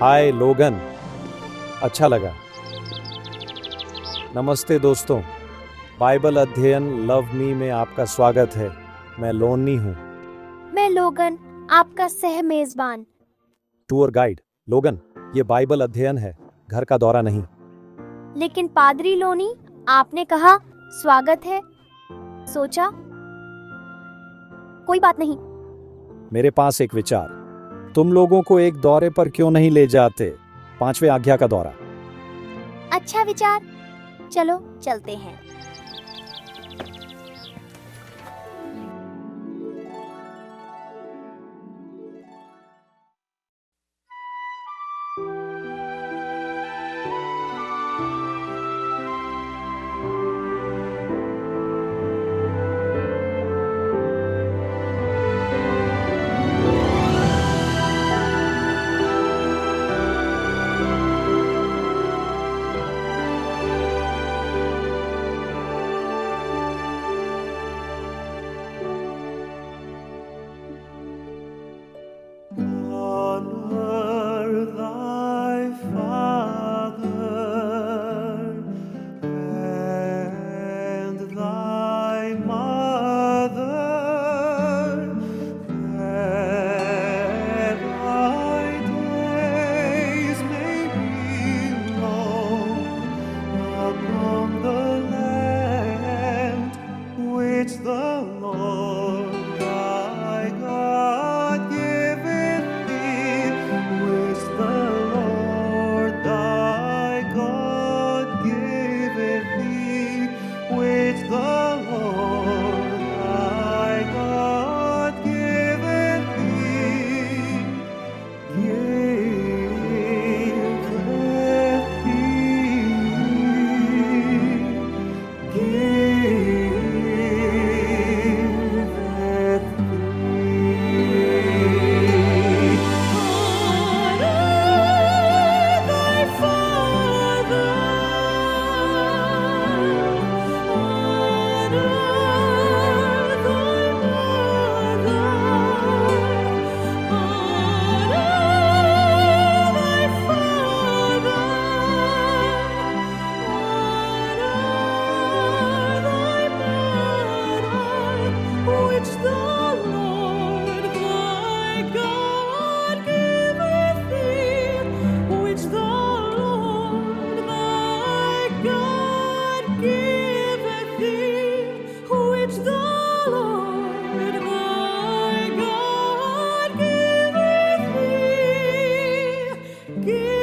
हाय लोगन, अच्छा लगा। नमस्ते दोस्तों, बाइबल अध्ययन लव मी में आपका स्वागत है। मैं लोनी हूँ। मैं लोगन, आपका सह मेजबान। Tour guide. लोगन, ये बाइबल अध्ययन है, घर का दौरा नहीं। लेकिन पादरी लोनी, आपने कहा स्वागत है। सोचा कोई बात नहीं। मेरे पास एक विचार, तुम लोगों को एक दौरे पर क्यों नहीं ले जाते? 5वें आज्ञा का दौरा। अच्छा विचार, चलो चलते हैं। Honor thy father and thy mother, that thy days may be long upon the land which the Lord thy God giveth thee, which the Lord thy God giveth thee, which the Lord thy God giveth thee, giveth which the Lord thy God giveth thee, which the Lord thy God giveth thee, which the Lord thy God giveth thee, giveth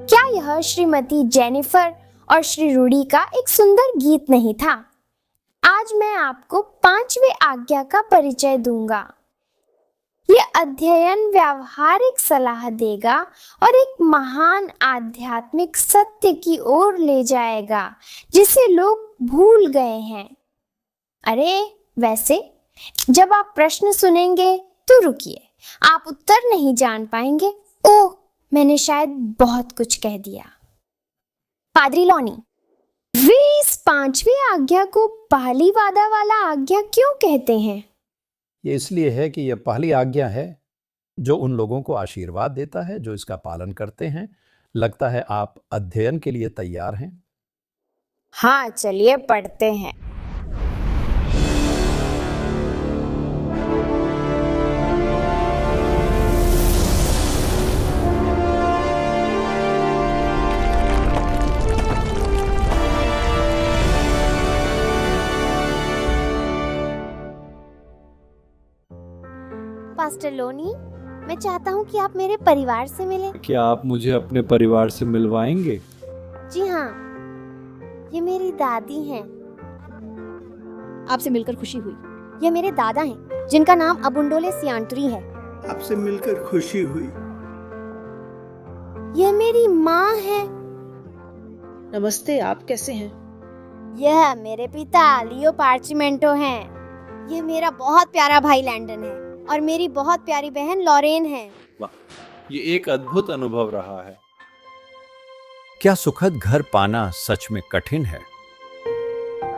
क्या यह Shrimati Jennifer और श्री रूडी का एक सुंदर गीत नहीं था? आज मैं आपको 5वें आज्ञा का परिचय दूंगा। यह अध्ययन व्यावहारिक सलाह देगा और एक महान आध्यात्मिक सत्य की ओर ले जाएगा जिसे लोग भूल गए हैं। अरे वैसे जब आप प्रश्न सुनेंगे तो रुकिए, आप उत्तर नहीं जान पाएंगे। ओह, मैंने शायद बहुत कुछ कह दिया। पादरी लॉनी, वे इस पांचवी आज्ञा को पहली वादा वाला आज्ञा क्यों कहते हैं? ये इसलिए है कि यह पहली आज्ञा है जो उन लोगों को आशीर्वाद देता है जो इसका पालन करते हैं। लगता है आप अध्ययन के लिए तैयार हैं। हाँ, चलिए पढ़ते हैं। पास्टर लोनी, मैं चाहता हूँ कि आप मेरे परिवार से मिलें। क्या आप मुझे अपने परिवार से मिलवाएंगे? जी हाँ, ये मेरी दादी हैं। आपसे मिलकर खुशी हुई। ये मेरे दादा हैं, जिनका नाम अबुंडोले सियांटुरी है। आपसे मिलकर खुशी हुई। यह मेरी माँ है। नमस्ते, आप कैसे हैं? यह मेरे पिता लियो पार्चिमेंटो हैं। यह मेरा बहुत प्यारा भाई लैंडन है और मेरी बहुत प्यारी बहन लॉरेन है। वाह, ये एक अद्भुत अनुभव रहा है। क्या सुखद घर पाना सच में कठिन है?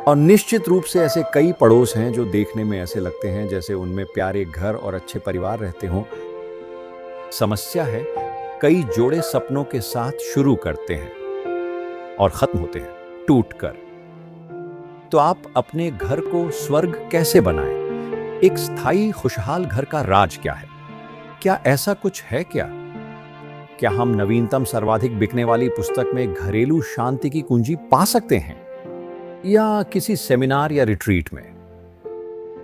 और निश्चित रूप से ऐसे कई पड़ोस हैं जो देखने में ऐसे लगते हैं जैसे उनमें प्यारे घर और अच्छे परिवार रहते हों। समस्या है, कई जोड़े सपनों के साथ शुरू करते हैं और खत्म होते हैं टूटकर। तो आप अपने घर को स्वर्ग कैसे बनाएं? एक स्थायी खुशहाल घर का राज क्या है? क्या ऐसा कुछ है क्या? क्या हम नवीनतम सर्वाधिक बिकने वाली पुस्तक में घरेलू शांति की कुंजी पा सकते हैं, या किसी सेमिनार या रिट्रीट में?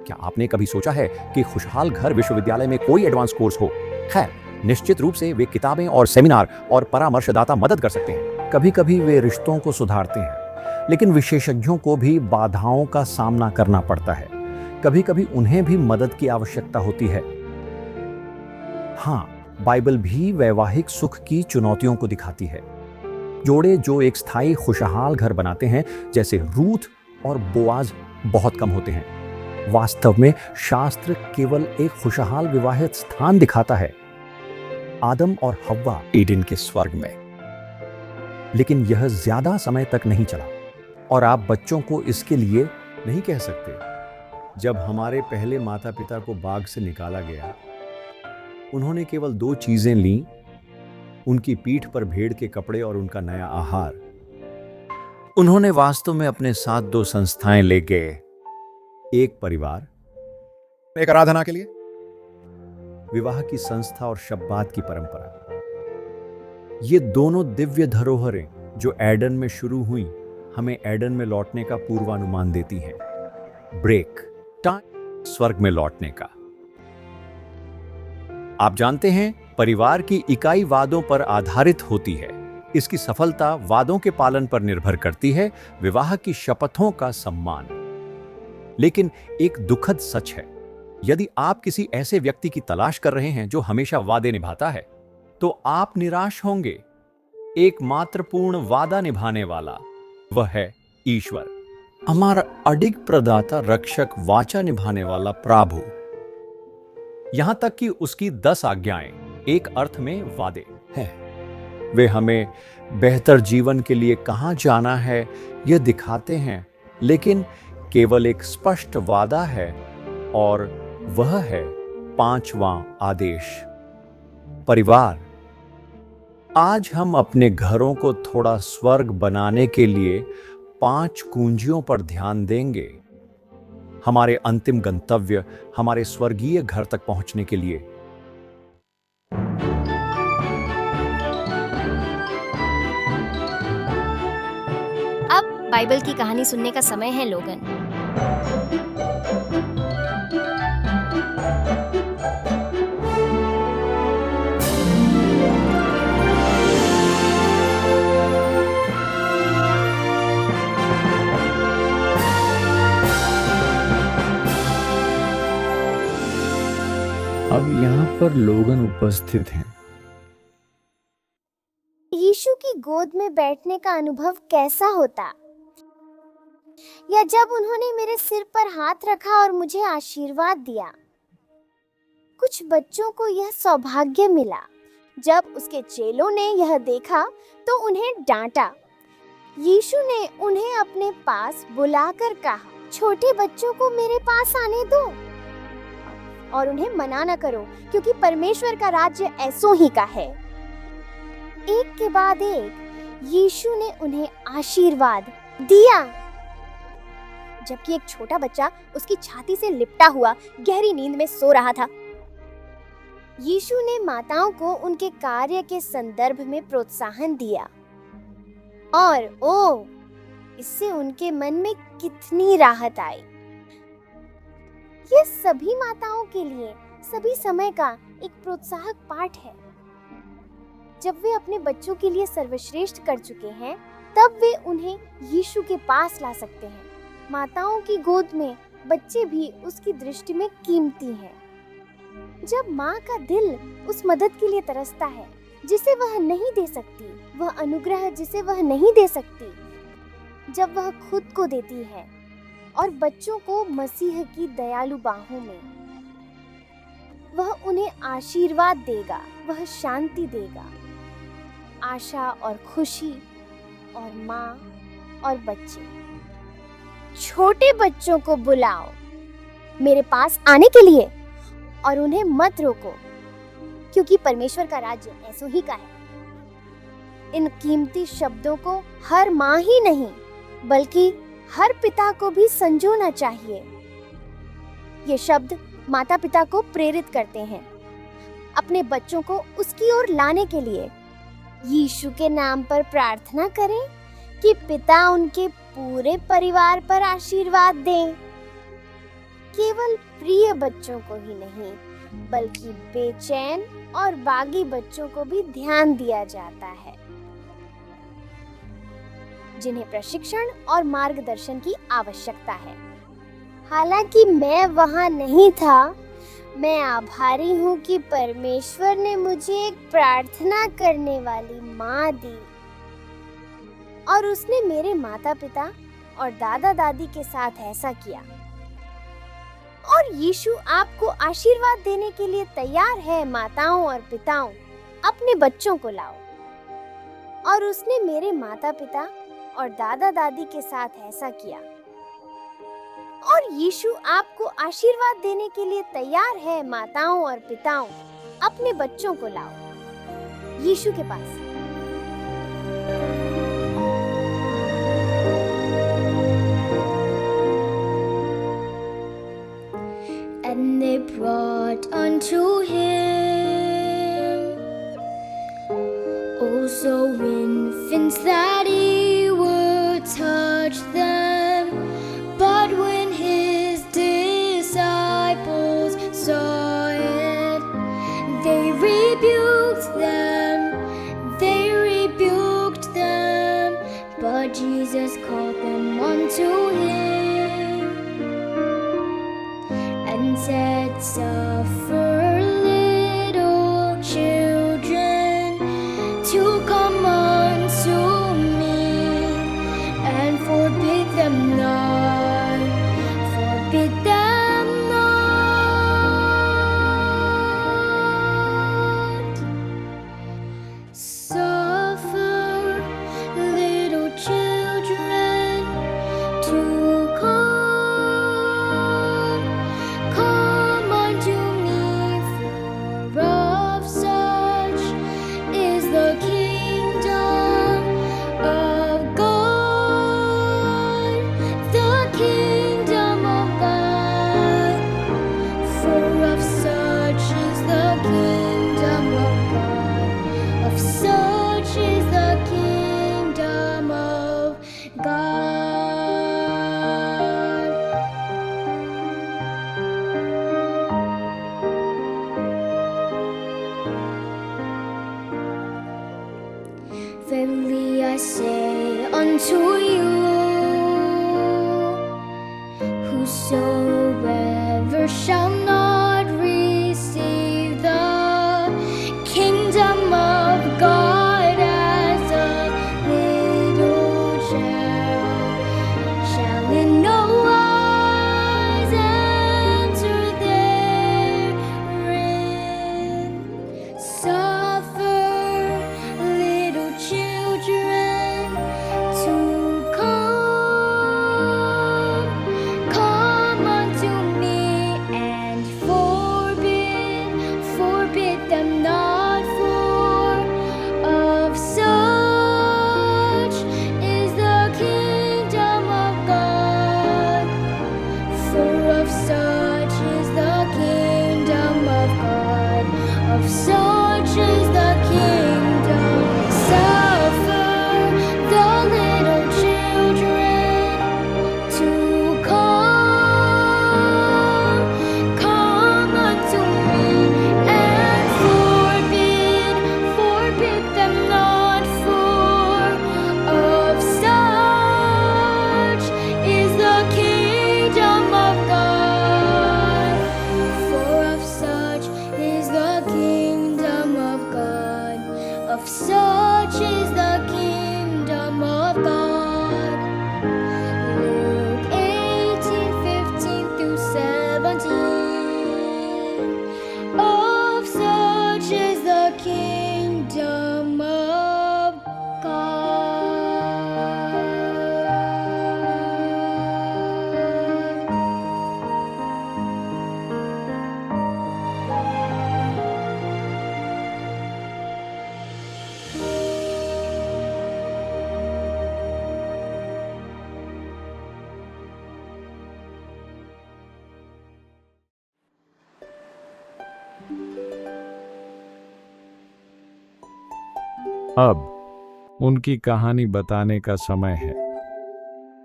क्या आपने कभी सोचा है कि खुशहाल घर विश्वविद्यालय में कोई एडवांस कोर्स हो? खैर, निश्चित रूप से वे किताबें और सेमिनार और परामर्शदाता मदद कर सकते हैं। कभी कभी वे रिश्तों को सुधारते हैं, लेकिन विशेषज्ञों को भी बाधाओं का सामना करना पड़ता है। कभी कभी उन्हें भी मदद की आवश्यकता होती है। हाँ, बाइबल भी वैवाहिक सुख की चुनौतियों को दिखाती है। जोड़े जो एक स्थायी खुशहाल घर बनाते हैं, जैसे रूथ और बोआज, बहुत कम होते हैं। वास्तव में शास्त्र केवल एक खुशहाल विवाहित स्थान दिखाता है, आदम और हव्वा ईडन के स्वर्ग में। लेकिन यह ज्यादा समय तक नहीं चला और आप बच्चों को इसके लिए नहीं कह सकते। जब हमारे पहले माता पिता को बाग से निकाला गया, उन्होंने केवल 2 चीजें लीं, उनकी पीठ पर भेड़ के कपड़े और उनका नया आहार। उन्होंने वास्तव में अपने साथ 2 संस्थाएं ले गए, एक परिवार, एक आराधना के लिए, विवाह की संस्था और शब्बात की परंपरा। ये दोनों दिव्य धरोहरें जो एडन में शुरू हुई, हमें एडन में लौटने का पूर्वानुमान देती हैं। ब्रेक टाइम, स्वर्ग में लौटने का। आप जानते हैं, परिवार की इकाई वादों पर आधारित होती है। इसकी सफलता वादों के पालन पर निर्भर करती है, विवाह की शपथों का सम्मान। लेकिन एक दुखद सच है, यदि आप किसी ऐसे व्यक्ति की तलाश कर रहे हैं जो हमेशा वादे निभाता है, तो आप निराश होंगे। एकमात्र पूर्ण वादा निभाने वाला वह है ईश्वर, हमारा अडिग प्रदाता, रक्षक, वाचा निभाने वाला प्रभु। यहां तक कि उसकी 10 आज्ञाएं एक अर्थ में वादे हैं। वे हमें बेहतर जीवन के लिए कहां जाना है यह दिखाते हैं, लेकिन केवल एक स्पष्ट वादा है, और वह है 5वां आदेश, परिवार। आज हम अपने घरों को थोड़ा स्वर्ग बनाने के लिए 5 कुंजियों पर ध्यान देंगे, हमारे अंतिम गंतव्य, हमारे स्वर्गीय घर तक पहुंचने के लिए। अब बाइबल की कहानी सुनने का समय है लोगन। अब यहाँ पर लोगन उपस्थित हैं। यीशु की गोद में बैठने का अनुभव कैसा होता? या जब उन्होंने मेरे सिर पर हाथ रखा और मुझे आशीर्वाद दिया। कुछ बच्चों को यह सौभाग्य मिला। जब उसके चेलों ने यह देखा तो उन्हें डांटा। यीशु ने उन्हें अपने पास बुलाकर कहा, छोटे बच्चों को मेरे पास आने दो और उन्हें मना न करो, क्योंकि परमेश्वर का राज्य ऐसों ही का है। एक के बाद एक यीशु ने उन्हें आशीर्वाद दिया, जबकि एक छोटा बच्चा उसकी छाती से लिपटा हुआ गहरी नींद में सो रहा था। यीशु ने माताओं को उनके कार्य के संदर्भ में प्रोत्साहन दिया और इससे उनके मन में कितनी राहत आई। यह सभी माताओं के लिए सभी समय का एक प्रोत्साहक पाठ है। जब वे अपने बच्चों के लिए सर्वश्रेष्ठ कर चुके हैं, तब वे उन्हें यीशु के पास ला सकते हैं। माताओं की गोद में बच्चे भी उसकी दृष्टि में कीमती हैं। जब माँ का दिल उस मदद के लिए तरसता है जिसे वह नहीं दे सकती, वह अनुग्रह जिसे वह नहीं दे सकती, जब वह खुद को देती है और बच्चों को मसीह की दयालु बाहों में, वह उन्हें आशीर्वाद देगा, वह शांति देगा, आशा और खुशी और माँ और बच्चे। छोटे बच्चों को बुलाओ मेरे पास आने के लिए और उन्हें मत रोको, क्योंकि परमेश्वर का राज्य ऐसो ही का है। इन कीमती शब्दों को हर माँ ही नहीं बल्कि हर पिता को भी संजोना चाहिए। ये शब्द माता पिता को प्रेरित करते हैं अपने बच्चों को उसकी ओर लाने के लिए। यीशु के नाम पर प्रार्थना करें कि पिता उनके पूरे परिवार पर आशीर्वाद दें। केवल प्रिय बच्चों को ही नहीं बल्कि बेचैन और बागी बच्चों को भी ध्यान दिया जाता है, जिन्हें प्रशिक्षण और मार्गदर्शन की आवश्यकता है। हालांकि मैं वहां नहीं था, मैं आभारी हूँ कि परमेश्वर ने मुझे एक प्रार्थना करने वाली माँ दी और उसने मेरे माता पिता और दादा दादी के साथ ऐसा किया। और यीशु आपको आशीर्वाद देने के लिए तैयार है। माताओं और पिताओं, अपने बच्चों को लाओ। और उसने मेरे माता पिता और दादा दादी के साथ ऐसा किया। और यीशु आपको आशीर्वाद देने के लिए तैयार है। माताओं और पिताओं, अपने बच्चों को लाओ यीशु के पास। And they brought unto him also infants that he would touch them. But when his disciples saw it, they rebuked them. But Jesus called them unto him and said, Suffer little children to come unto me, and forbid them not, forbid them not. Suffer little children to come unto me, for of such is the kingdom of God, the kingdom of God, for of such is the kingdom of God, of such is the kingdom of God. Verily I say unto you, whosoever shall not receive the kingdom of God as a little child shall अब उनकी कहानी बताने का समय है।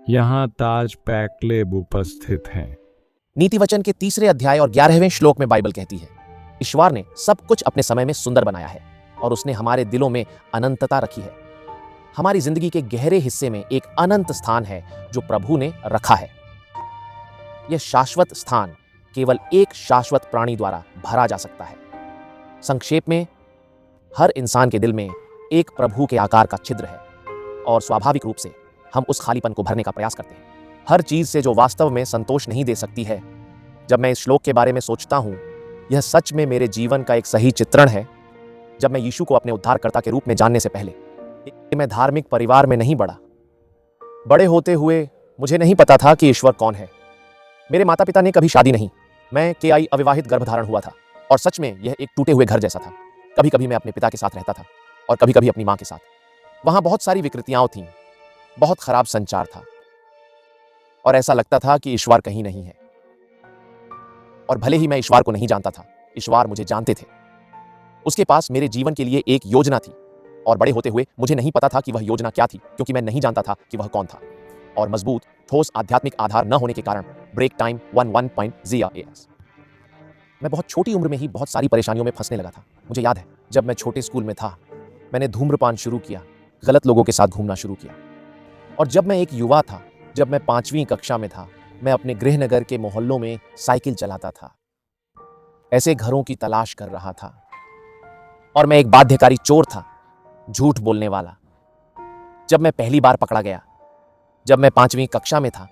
यहाँ ताज पैकलेब उपस्थित हैं। नीति वचन के 3 अध्याय और 11वें श्लोक में बाइबल कहती है, ईश्वर ने सब कुछ अपने समय में सुंदर बनाया है और उसने हमारे दिलों में अनंतता रखी है। हमारी जिंदगी के गहरे हिस्से में एक अनंत स्थान है जो प्रभु ने रखा है। यह शाश्वत स्थान केवल एक शाश्वत प्राणी द्वारा भरा जा सकता है। संक्षेप में, हर इंसान के दिल में एक प्रभु के आकार का छिद्र है और स्वाभाविक रूप से हम उस खालीपन को भरने का प्रयास करते हैं। हर चीज से जो वास्तव में संतोष नहीं दे सकती है। जब मैं इस श्लोक के बारे में सोचता हूं, यह सच में मेरे जीवन का एक सही चित्रण है। जब मैं यीशु को अपने उद्धारकर्ता के रूप में जानने से पहले मैं धार्मिक परिवार में नहीं बढ़ा। बड़े होते हुए मुझे नहीं पता था कि ईश्वर कौन है। मेरे माता पिता ने कभी शादी नहीं। मैं KI अविवाहित गर्भधारण हुआ था और सच में यह एक टूटे हुए घर जैसा था। कभी कभी मैं अपने पिता के साथ रहता था और कभी कभी अपनी माँ के साथ। वहां बहुत सारी विकृतियां थीं, बहुत खराब संचार था और ऐसा लगता था कि ईश्वर कहीं नहीं है। और भले ही मैं ईश्वर को नहीं जानता था, ईश्वर मुझे जानते थे। उसके पास मेरे जीवन के लिए एक योजना थी और बड़े होते हुए मुझे नहीं पता था कि वह योजना क्या थी, क्योंकि मैं नहीं जानता था कि वह कौन था। और मजबूत ठोस आध्यात्मिक आधार न होने के कारण ब्रेक टाइम 11.0 मैं बहुत छोटी उम्र में ही बहुत सारी परेशानियों में फंसने लगा था। मुझे याद है, जब मैं छोटे स्कूल में था, मैंने धूम्रपान शुरू किया, गलत लोगों के साथ घूमना शुरू किया। और जब मैं एक युवा था, जब मैं 5वीं कक्षा में था, मैं अपने गृहनगर के मोहल्लों में साइकिल चलाता था, ऐसे घरों की तलाश कर रहा था। और मैं एक बाध्यकारी चोर था, झूठ बोलने वाला। जब मैं पहली बार पकड़ा गया, जब मैं 5वीं कक्षा में था,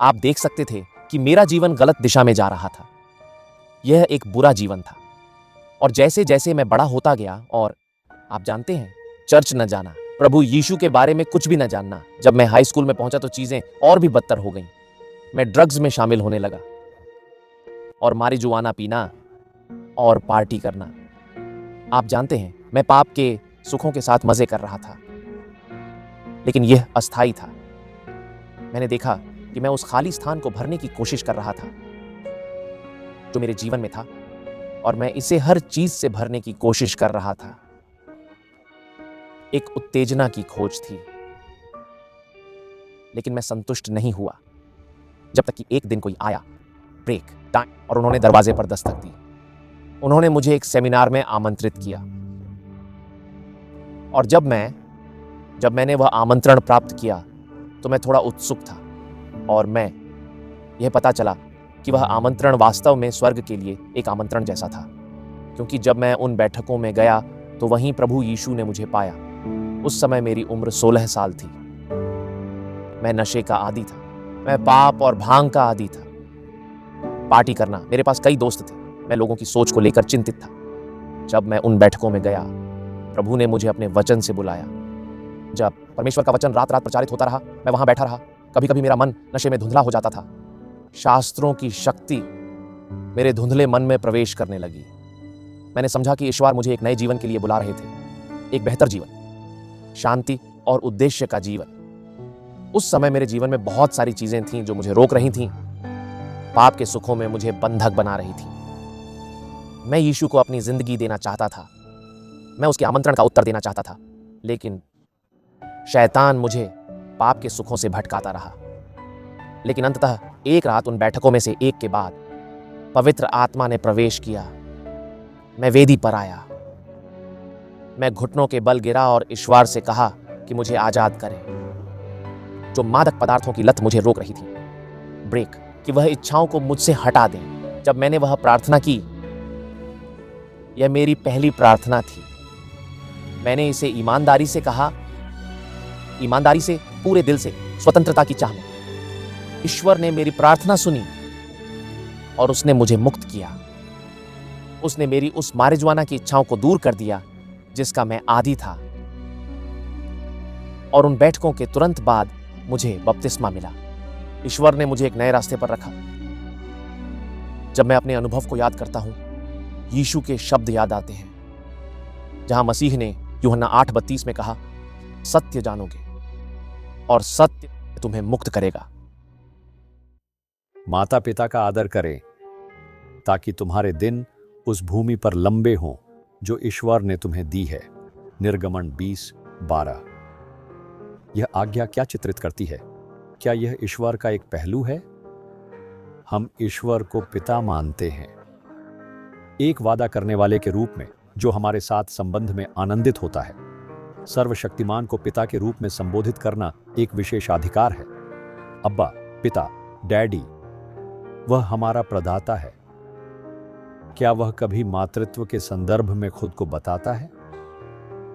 आप देख सकते थे कि मेरा जीवन गलत दिशा में जा रहा था। यह एक बुरा जीवन था। और जैसे जैसे मैं बड़ा होता गया, और आप जानते हैं, चर्च न जाना, प्रभु यीशु के बारे में कुछ भी न जानना, जब मैं हाई स्कूल में पहुंचा तो चीजें और भी बदतर हो गईं। मैं ड्रग्स में शामिल होने लगा और मारिजुआना पीना और पार्टी करना। आप जानते हैं, मैं पाप के सुखों के साथ मजे कर रहा था, लेकिन यह अस्थायी था। मैंने देखा कि मैं उस खाली स्थान को भरने की कोशिश कर रहा था जो मेरे जीवन में था, और मैं इसे हर चीज से भरने की कोशिश कर रहा था। एक उत्तेजना की खोज थी, लेकिन मैं संतुष्ट नहीं हुआ जब तक कि एक दिन कोई आया, ब्रेक टाइम, और उन्होंने दरवाजे पर दस्तक दी। उन्होंने मुझे एक सेमिनार में आमंत्रित किया, और जब मैंने वह आमंत्रण प्राप्त किया तो मैं थोड़ा उत्सुक था, और मैं यह पता चला कि वह आमंत्रण वास्तव में स्वर्ग के लिए एक आमंत्रण जैसा था, क्योंकि जब मैं उन बैठकों में गया तो वहीं प्रभु यीशु ने मुझे पाया। उस समय मेरी उम्र 16 साल थी। मैं नशे का आदी था, मैं पाप और भांग का आदी था। पार्टी करना, मेरे पास कई दोस्त थे, मैं लोगों की सोच को लेकर चिंतित था। जब मैं उन बैठकों में गया, प्रभु ने मुझे अपने वचन से बुलाया। जब परमेश्वर का वचन रात रात प्रचारित होता रहा, मैं वहां बैठा रहा। कभी कभी मेरा मन नशे में धुंधला हो जाता था। शास्त्रों की शक्ति मेरे धुंधले मन में प्रवेश करने लगी। मैंने समझा कि ईश्वर मुझे एक नए जीवन के लिए बुला रहे थे, एक बेहतर जीवन, शांति और उद्देश्य का जीवन। उस समय मेरे जीवन में बहुत सारी चीजें थीं जो मुझे रोक रही थीं, पाप के सुखों में मुझे बंधक बना रही थी। मैं यीशु को अपनी जिंदगी देना चाहता था, मैं उसके आमंत्रण का उत्तर देना चाहता था, लेकिन शैतान मुझे पाप के सुखों से भटकाता रहा। लेकिन अंततः एक रात उन बैठकों में से एक के बाद पवित्र आत्मा ने प्रवेश किया। मैं वेदी पर आया, मैं घुटनों के बल गिरा और ईश्वर से कहा कि मुझे आजाद करें। जो मादक पदार्थों की लत मुझे रोक रही थी, ब्रेक, कि वह इच्छाओं को मुझसे हटा दें। जब मैंने वह प्रार्थना की, यह मेरी पहली प्रार्थना थी। मैंने इसे ईमानदारी से कहा, ईमानदारी से, पूरे दिल से, स्वतंत्रता की चाह में। ईश्वर ने मेरी प्रार्थना सुनी और उसने मुझे मुक्त किया। उसने मेरी उस मारिजुआना की इच्छाओं को दूर कर दिया जिसका मैं आदी था। और उन बैठकों के तुरंत बाद मुझे बपतिस्मा मिला। ईश्वर ने मुझे एक नए रास्ते पर रखा। जब मैं अपने अनुभव को याद करता हूं, यीशु के शब्द याद आते हैं, जहां मसीह ने यूहन्ना 8:32 में कहा, सत्य जानोगे और सत्य तुम्हें मुक्त करेगा। माता पिता का आदर करें ताकि तुम्हारे दिन उस भूमि पर लंबे हों जो ईश्वर ने तुम्हें दी है। निर्गमन 20:12। यह आज्ञा क्या चित्रित करती है? क्या यह ईश्वर का एक पहलू है? हम ईश्वर को पिता मानते हैं, एक वादा करने वाले के रूप में जो हमारे साथ संबंध में आनंदित होता है। सर्वशक्तिमान को पिता के रूप में संबोधित करना एक विशेषाधिकार है। अब्बा, पिता, डैडी, वह हमारा प्रदाता है। क्या वह कभी मातृत्व के संदर्भ में खुद को बताता है?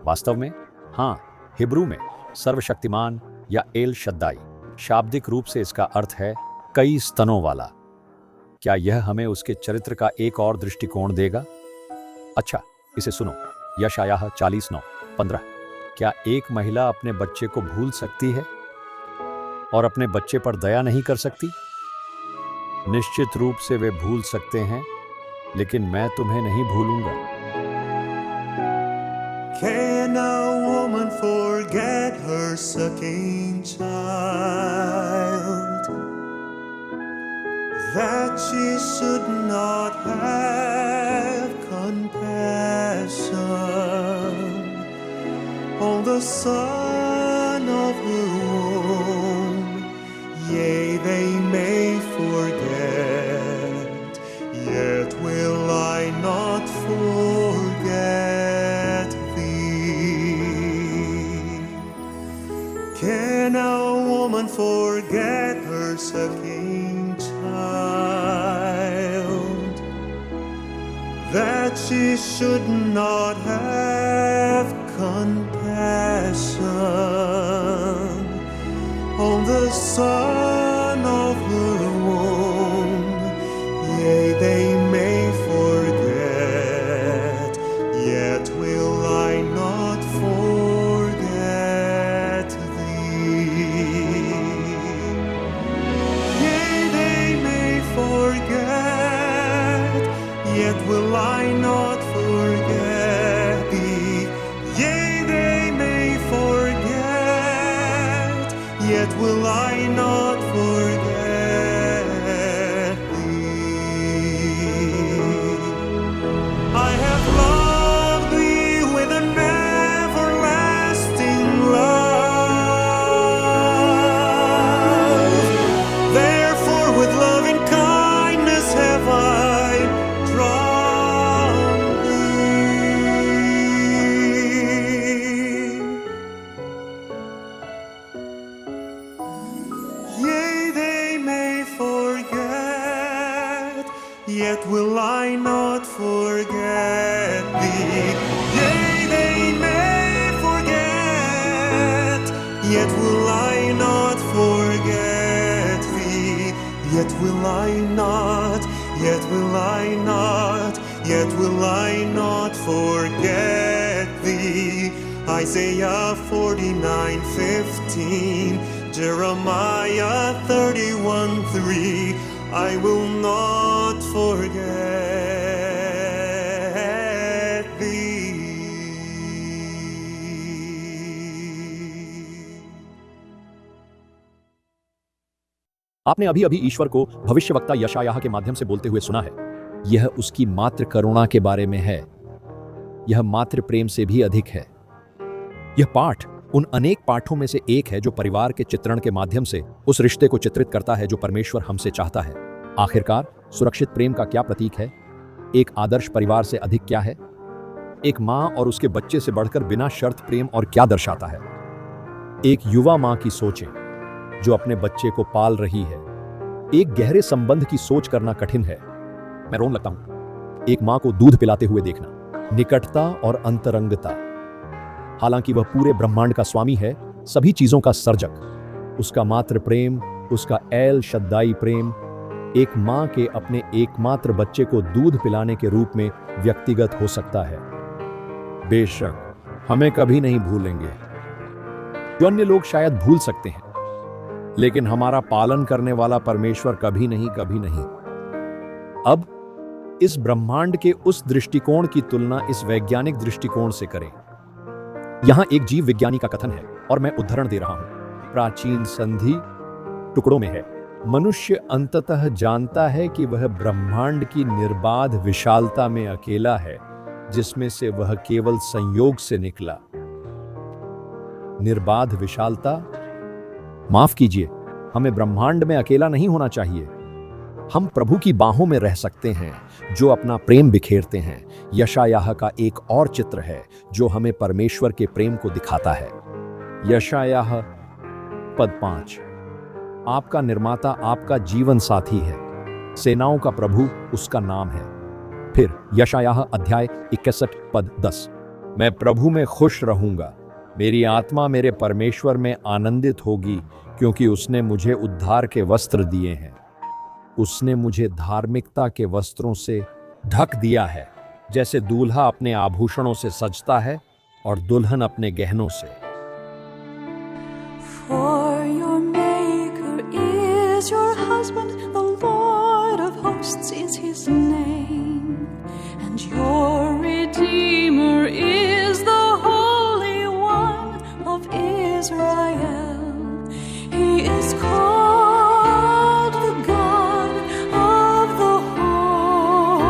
वास्तव में हाँ। हिब्रू में सर्वशक्तिमान या एल शद्दाई, शाब्दिक रूप से इसका अर्थ है कई स्तनों वाला। क्या यह हमें उसके चरित्र का एक और दृष्टिकोण देगा? अच्छा, इसे सुनो। यशायाह 40:9-15। क्या एक महिला अपने बच्चे को भूल सकती है और अपने बच्चे पर दया नहीं कर सकती? निश्चित रूप से वे भूल सकते हैं, लेकिन मैं तुम्हें नहीं भूलूंगा। Can a woman forget her sucking child, that she should not have compassion on the son of her womb? Yea, they may forget, yet will I not forget thee. Can a woman forget her sucking child, that she should not have compassion on the son of her womb? Yea, they may forget, yet will I not forget thee. Yea, they may forget, yet will I not forget thee. Yea, they may forget, yet will I not forget thee. I have loved thee with an everlasting love. Therefore with loving kindness have I drawn thee. Yea, they may forget, yet will I not forget thee. Yea, they may forget, yet will I not forget thee. Yet will I not, yet will I not, yet will I not forget thee. Isaiah 49:15, Jeremiah 31:3. I will not forget thee. आपने अभी अभी ईश्वर को भविष्यवक्ता यशायाह के माध्यम से बोलते हुए सुना है। यह उसकी मात्र करुणा के बारे में है। यह मात्र प्रेम से भी अधिक है। यह पाठ उन अनेक पाठों में से एक है जो परिवार के चित्रण के माध्यम से उस रिश्ते को चित्रित करता है जो परमेश्वर हमसे चाहता है। आखिरकार सुरक्षित प्रेम का क्या प्रतीक है? एक आदर्श परिवार से अधिक क्या है? एक माँ और उसके बच्चे से बढ़कर बिना शर्त प्रेम और क्या दर्शाता है? एक युवा माँ की सोचें जो अपने बच्चे को पाल रही है। एक गहरे संबंध की सोच करना कठिन है। मैं रोने लगता हूं। एक माँ को दूध पिलाते हुए देखना, निकटता और अंतरंगता। हालांकि वह पूरे ब्रह्मांड का स्वामी है, सभी चीजों का सर्जक, उसका मात्र प्रेम, उसका एल शद्दाई प्रेम एक माँ के अपने एकमात्र बच्चे को दूध पिलाने के रूप में व्यक्तिगत हो सकता है। बेशक हमें कभी नहीं भूलेंगे, जो अन्य लोग शायद भूल सकते हैं, लेकिन हमारा पालन करने वाला परमेश्वर कभी नहीं, कभी नहीं। अब इस ब्रह्मांड के उस दृष्टिकोण की तुलना इस वैज्ञानिक दृष्टिकोण से करें। यहां एक जीव विज्ञानी का कथन है और मैं उद्धरण दे रहा हूं। प्राचीन संधि टुकड़ों में है, मनुष्य अंततः जानता है कि वह ब्रह्मांड की निर्बाध विशालता में अकेला है, जिसमें से वह केवल संयोग से निकला। निर्बाध विशालता। माफ कीजिए, हमें ब्रह्मांड में अकेला नहीं होना चाहिए। हम प्रभु की बाहों में रह सकते हैं जो अपना प्रेम बिखेरते हैं। यशायाह का एक और चित्र है जो हमें परमेश्वर के प्रेम को दिखाता है। यशायाह पद 5, आपका निर्माता आपका जीवन साथी है, सेनाओं का प्रभु उसका नाम है। फिर यशायाह अध्याय 61 पद 10, मैं प्रभु में खुश रहूंगा, मेरी आत्मा मेरे परमेश्वर में आनंदित होगी, क्योंकि उसने मुझे उद्धार के वस्त्र दिए हैं। उसने मुझे धार्मिकता के वस्त्रों से ढक दिया है, जैसे दूल्हा अपने आभूषणों से सजता है और दुल्हन अपने गहनों से। For your maker is your husband, the Lord of hosts is his name, and your Redeemer is the Holy One of Israel. He is called the God of the whole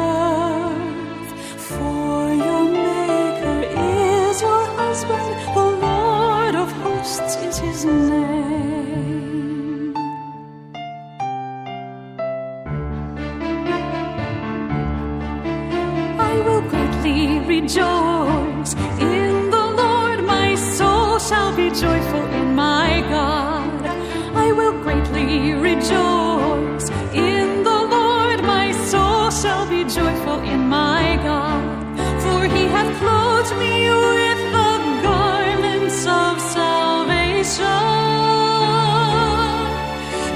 earth. For your maker is your husband, the Lord of hosts is his name. I will greatly rejoice in the Lord, my soul shall be joyful in my God. I will greatly rejoice in the Lord, my soul shall be joyful in my God. For he hath clothed me with the garments of salvation,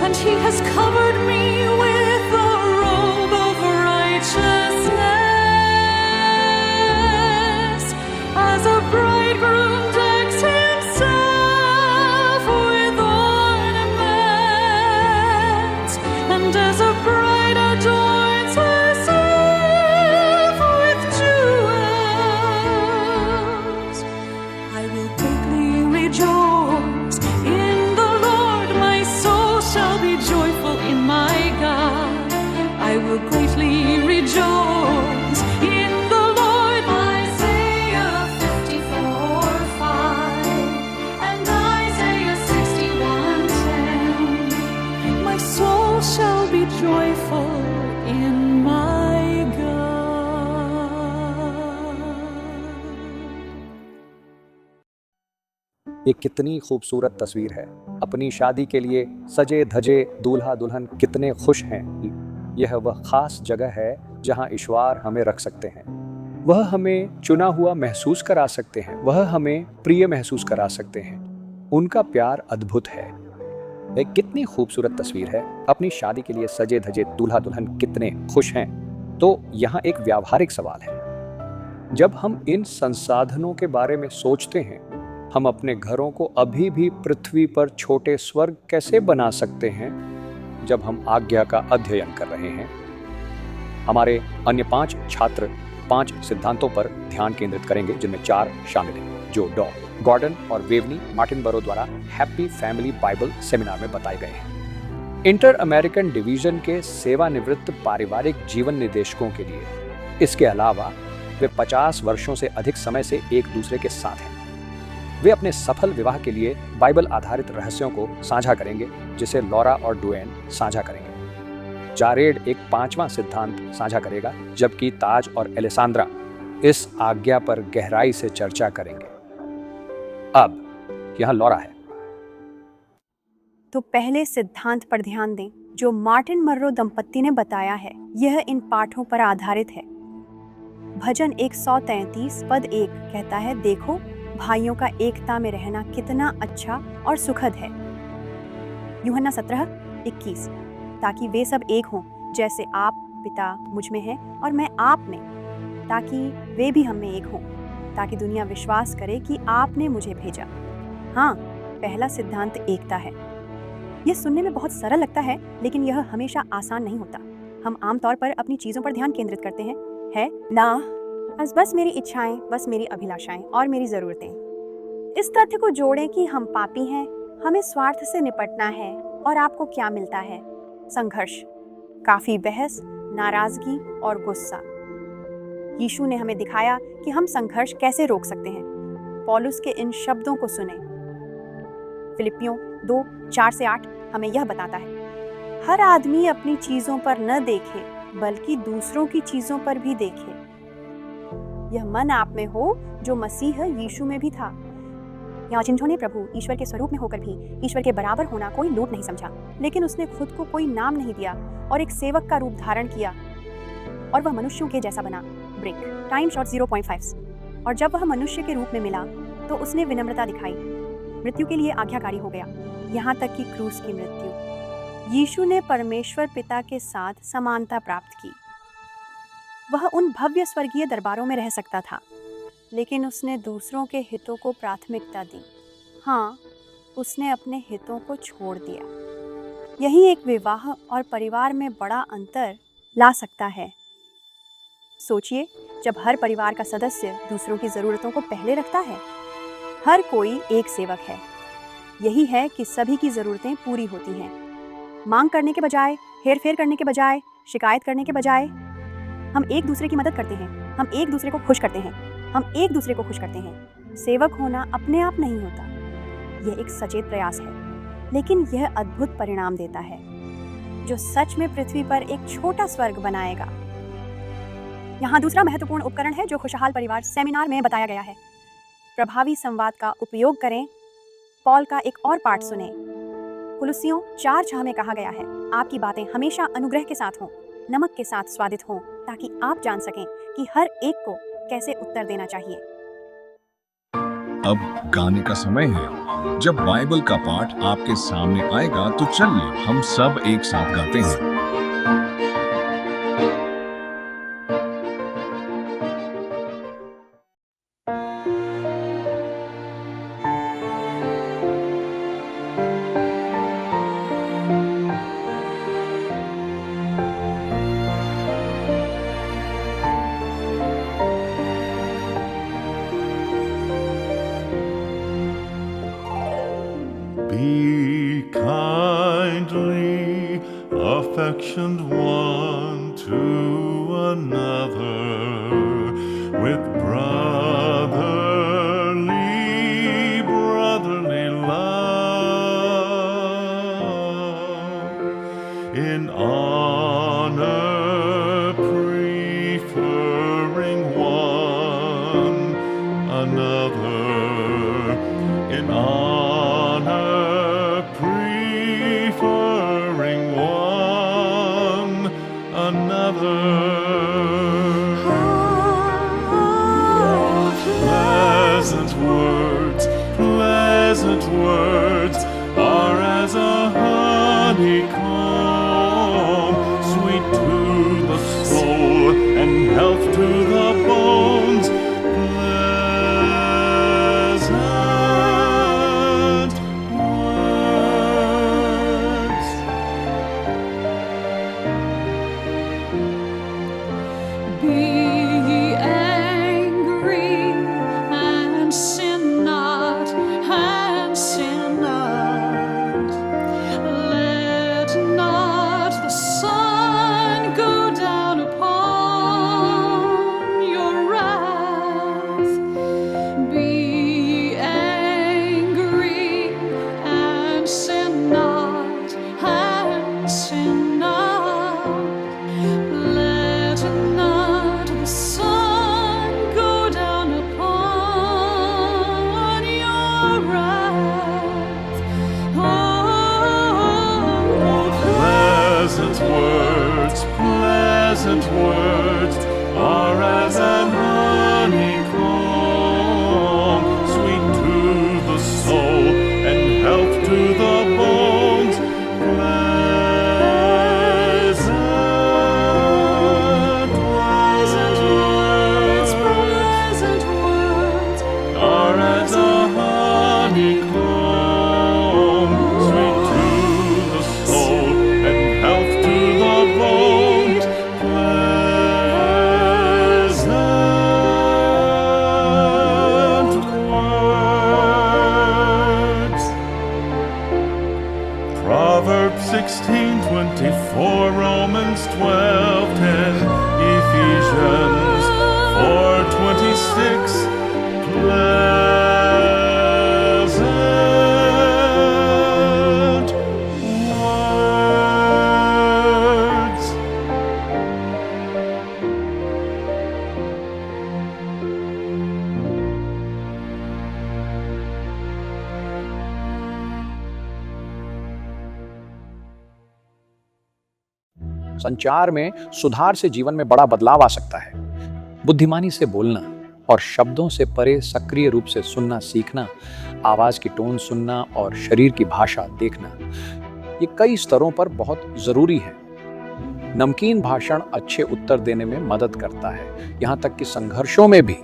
and he has covered me with the robe of righteousness, as a bridegroom decks himself with ornaments, and as a bride adorns herself with jewels. I will greatly rejoice in the Lord, my soul shall be joyful in my God. I will greatly rejoice in the Lord. Isaiah 54:5 and Isaiah 61:10. My soul shall be joyful in my God. ये कितनी खूबसूरत तस्वीर है। अपनी शादी के लिए सजे धजे दूल्हा दुल्हन कितने खुश हैं। यह वह खास जगह है जहां ईश्वर हमें रख सकते हैं। वह हमें चुना हुआ महसूस करा सकते हैं, वह हमें प्रिय महसूस करा सकते हैं। उनका प्यार अद्भुत है। एक कितनी खूबसूरत तस्वीर है। अपनी शादी के लिए सजे धजे दूल्हा दुल्हन कितने खुश हैं। तो यहाँ एक व्यावहारिक सवाल है। जब हम इन संसाधनों के बारे में सोचते हैं, हम अपने घरों को अभी भी पृथ्वी पर छोटे स्वर्ग कैसे बना सकते हैं जब हम आज्ञा का अध्ययन कर रहे हैं। हमारे अन्य 5 छात्र 5 सिद्धांतों पर ध्यान केंद्रित करेंगे, जिनमें 4 शामिल हैं जो डॉ गॉर्डन और वेवनी मार्टिनबरो द्वारा हैप्पी फैमिली बाइबल सेमिनार में बताए गए हैं। इंटर अमेरिकन डिवीजन के सेवानिवृत्त पारिवारिक जीवन निर्देशकों के लिए इसके अलावा वे 50 वर्षों से अधिक समय से एक दूसरे के साथ हैं। वे अपने सफल विवाह के लिए बाइबल आधारित रहस्यों को साझा करेंगे, जिसे लॉरा और डुएन साझा करेंगे। जारेड एक 5वां सिद्धांत साझा करेगा, जबकि ताज और एलेसांद्रा इस आज्ञा पर गहराई से चर्चा करेंगे। अब यहाँ लॉरा है। तो पहले सिद्धांत पर ध्यान दें जो मार्टिन मर्रो दंपत्ति ने बताया है। यह इन पाठों पर आधारित है। भजन 133 पद 1 कहता है, देखो भाइयों का एकता में रहना कितना अच्छा और सुखद है। यूहन्ना 17:21, ताकि वे सब एक हों जैसे आप पिता मुझ में है और मैं आप में, ताकि वे भी हम में एक हों, ताकि दुनिया विश्वास करे कि आपने मुझे भेजा। हाँ, पहला सिद्धांत एकता है। यह सुनने में बहुत सरल लगता है, लेकिन यह हमेशा आसान नहीं होता। हम आमतौर पर अपनी चीज़ों पर ध्यान केंद्रित करते हैं, है ना? बस मेरी इच्छाएं, बस मेरी अभिलाषाएं और मेरी ज़रूरतें। इस तथ्य को जोड़ें कि हम पापी हैं, हमें स्वार्थ से निपटना है और आपको क्या मिलता है? संघर्ष, काफ़ी बहस, नाराज़गी और गुस्सा। यीशु ने हमें दिखाया कि हम संघर्ष कैसे रोक सकते हैं। पौलुस के इन शब्दों को सुने। फिलिपियों 2:4-8 हमें यह बताता है, हर आदमी अपनी चीजों पर न देखे बल्कि दूसरों की चीजों पर भी देखे। यह मन आप में हो जो मसीह यीशु में भी था। यहाँ जिन्होंने प्रभु ईश्वर के स्वरूप में होकर भी ईश्वर के बराबर होना कोई लोट नहीं समझा, लेकिन उसने खुद को कोई नाम नहीं दिया और एक सेवक का रूप धारण किया और वह मनुष्यों के जैसा बना। Break time shot 0.5। और जब वह मनुष्य के रूप में मिला तो उसने विनम्रता दिखाई, मृत्यु के लिए आज्ञाकारी हो गया, यहाँ तक कि क्रूस की मृत्यु। यीशु ने परमेश्वर पिता के साथ समानता प्राप्त की। वह उन भव्य स्वर्गीय दरबारों में रह सकता था, लेकिन उसने दूसरों के हितों को प्राथमिकता दी। हाँ, उसने अपने हितों को छोड़ दिया। यही एक विवाह और परिवार में बड़ा अंतर ला सकता है। सोचिए, जब हर परिवार का सदस्य दूसरों की ज़रूरतों को पहले रखता है। हर कोई एक सेवक है। यही है कि सभी की ज़रूरतें पूरी होती हैं। मांग करने के बजाय, हेरफेर करने के बजाय, शिकायत करने के बजाय हम एक दूसरे की मदद करते हैं। हम एक दूसरे को खुश करते हैं। हम एक दूसरे को खुश करते हैं। सेवक होना अपने आप नहीं होता, यह एक सचेत प्रयास है, लेकिन यह अद्भुत परिणाम देता है जो सच में पृथ्वी पर एक छोटा स्वर्ग बनाएगा। यहाँ दूसरा महत्वपूर्ण उपकरण है जो खुशहाल परिवार सेमिनार में बताया गया है। प्रभावी संवाद का उपयोग करें। पॉल का एक और पाठ सुने। कुलुस्सियों 4:6 में कहा गया है, आपकी बातें हमेशा अनुग्रह के साथ हों, नमक के साथ स्वादित हों, ताकि आप जान सकें कि हर एक को कैसे उत्तर देना चाहिए। अब गाने का समय है। जब बाइबल का पाठ आपके सामने आएगा तो चलिए हम सब एक साथ गाते हैं। Be kindly affectioned one to another with brotherly love, in honor preferring one another, in honor preferring one another. Pleasant words are as a honeycomb, sweet to the soul and health to the bones. Pleasant words. Be ye angry and sin not, and sin not. Let not the sun go down upon your wrath. Be angry and sin not, and sin not. Let not the sun go down upon your wrath. Oh, Pleasant words are as an honeycomb, sweet to the soul and health to the bones. Pleasant words are as a honeycomb, sweet to the soul and health to the bones. Pleasant words. Proverbs 16:24, Romans 12:10, Ephesians 4:26. संचार में सुधार से जीवन में बड़ा बदलाव आ सकता है। बुद्धिमानी से बोलना और शब्दों से परे सक्रिय रूप से सुनना सीखना, आवाज की टोन सुनना और शरीर की भाषा देखना, ये कई स्तरों पर बहुत जरूरी है। नमकीन भाषण अच्छे उत्तर देने में मदद करता है, यहाँ तक कि संघर्षों में भी।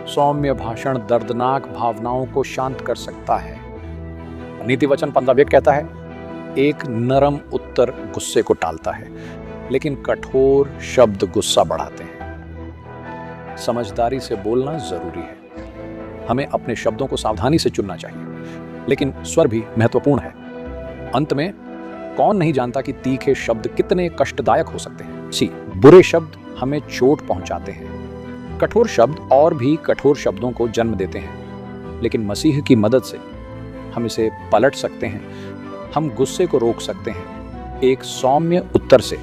सौम्य भाषण दर्दनाक भावनाओं को शांत कर सकता है। नीति वचन 15 कहता है, एक नरम उत्तर गुस्से को टालता है, लेकिन कठोर शब्द गुस्सा बढ़ाते हैं। समझदारी से बोलना जरूरी है। हमें अपने शब्दों को सावधानी से चुनना चाहिए, लेकिन स्वर भी महत्वपूर्ण है। अंत में, कौन नहीं जानता कि तीखे शब्द कितने कष्टदायक हो सकते हैं। बुरे शब्द हमें चोट पहुंचाते हैं। कठोर शब्द और भी कठोर शब्दों को जन्म देते हैं, लेकिन मसीह की मदद से हम इसे पलट सकते हैं। हम गुस्से को रोक सकते हैं। एक सौम्य उत्तर से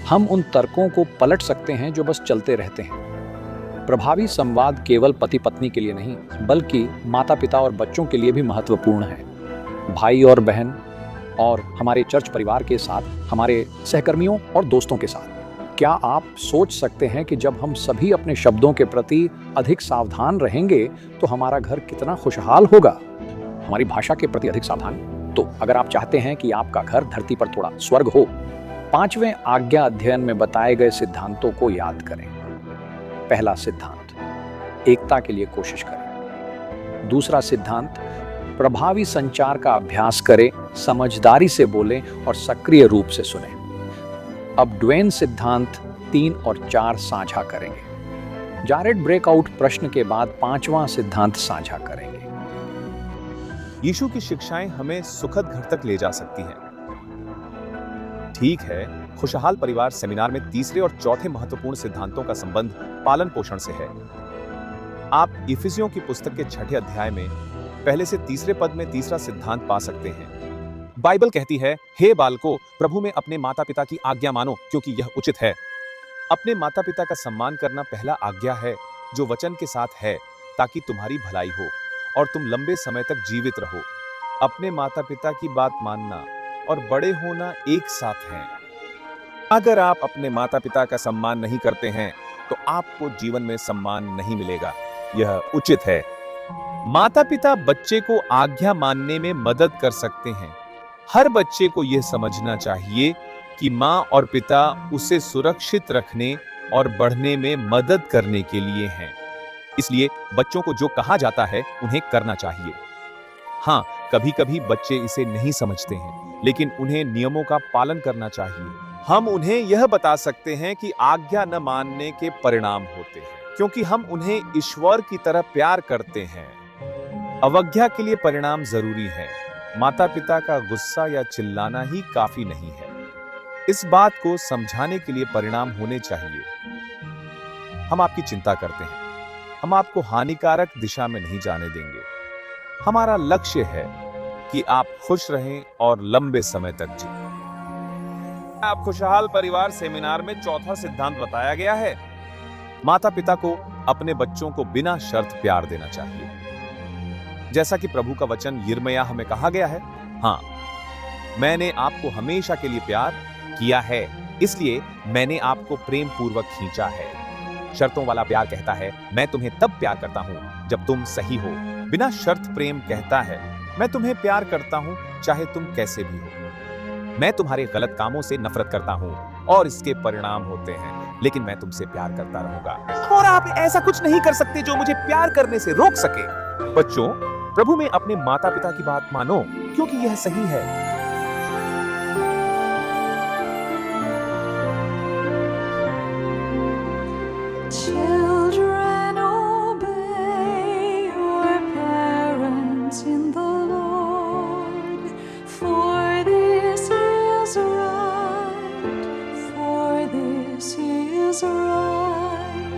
हम उन तर्कों को पलट सकते हैं जो बस चलते रहते हैं। प्रभावी संवाद केवल पति पत्नी के लिए नहीं, बल्कि माता पिता और बच्चों के लिए भी महत्वपूर्ण है। भाई और बहन और हमारे चर्च परिवार के साथ, हमारे सहकर्मियों और दोस्तों के साथ। क्या आप सोच सकते हैं कि जब हम सभी अपने शब्दों के प्रति अधिक सावधान रहेंगे तो हमारा घर कितना खुशहाल होगा? हमारी भाषा के प्रति अधिक सावधान। तो अगर आप चाहते हैं कि आपका घर धरती पर थोड़ा स्वर्ग हो, 5वें आज्ञा अध्ययन में बताए गए सिद्धांतों को याद करें। पहला सिद्धांत, एकता के लिए कोशिश करें। दूसरा सिद्धांत, प्रभावी संचार का अभ्यास करें, समझदारी से बोलें और सक्रिय रूप से सुनें। अब ड्वेन सिद्धांत 3 और 4 साझा करेंगे। जारेड ब्रेकआउट प्रश्न के बाद 5वां सिद्धांत साझा करेंगे। यीशु की शिक्षाएं हमें सुखद घर तक ले जा सकती हैं। ठीक है, खुशहाल परिवार सेमिनार में तीसरे और चौथे महत्वपूर्ण सिद्धांतों का संबंध पालन पोषण से है। आप इफिसियों की पुस्तक के 6ठे अध्याय में पहले से तीसरे पद में तीसरा सिद्धांत पा सकते हैं। बाइबल कहती है, हे बालकों, प्रभु में अपने माता पिता की आज्ञा मानो, क्योंकि यह उचित है। अपने माता पिता का सम्मान करना पहला आज्ञा है, जो वचन के साथ है, ताकि तुम्हारी भलाई हो और तुम लंबे समय तक जीवित रहो। अपने माता पिता की बात मानना और बड़े होना एक साथ हैं। अगर आप अपने माता पिता का सम्मान नहीं करते हैं, तो आपको जीवन में सम्मान नहीं मिलेगा। यह उचित है। माता पिता बच्चे को आज्ञा मानने में मदद कर सकते हैं। हर बच्चे को यह समझना चाहिए कि माँ और पिता उसे सुरक्षित रखने और बढ़ने में मदद करने के लिए हैं। इसलिए बच्चों को जो कहा जाता है उन्हें करना चाहिए। हाँ, कभी कभी बच्चे इसे नहीं समझते हैं, लेकिन उन्हें नियमों का पालन करना चाहिए। हम उन्हें यह बता सकते हैं कि आज्ञा न मानने के परिणाम होते हैं, क्योंकि हम उन्हें ईश्वर की तरह प्यार करते हैं। अवज्ञा के लिए परिणाम जरूरी है। माता पिता का गुस्सा या चिल्लाना ही काफी नहीं है। इस बात को समझाने के लिए परिणाम होने चाहिए। हम आपकी चिंता करते हैं। हम आपको हानिकारक दिशा में नहीं जाने देंगे। हमारा लक्ष्य है कि आप खुश रहें और लंबे समय तक जिएं। आप खुशहाल परिवार सेमिनार में चौथा सिद्धांत बताया गया है। माता पिता को अपने बच्चों को बिना शर्त प्यार देना चाहिए, जैसा कि प्रभु का वचन यिर्मयाह हमें कहा गया है। हाँ, मैंने आपको हमेशा के लिए प्यार किया है, इसलिए मैंने आपको प्रेम पूर्वक खींचा है। शर्तों वाला प्यार कहता है, मैं तुम्हें तब प्यार करता हूं जब तुम सही हो। बिना शर्त प्रेम कहता है, मैं तुम्हें प्यार करता हूं चाहे तुम कैसे भी हो। मैं तुम्हारे गलत कामों से नफरत करता हूं और इसके परिणाम होते हैं, लेकिन मैं तुमसे प्यार करता रहूंगा। और आप ऐसा कुछ नहीं कर सकते जो मुझे प्यार करने से रोक सके। बच्चों, प्रभु में अपने माता पिता की बात मानो, क्योंकि यह सही है। Children, obey your parents in the Lord, for this is right, for this is right.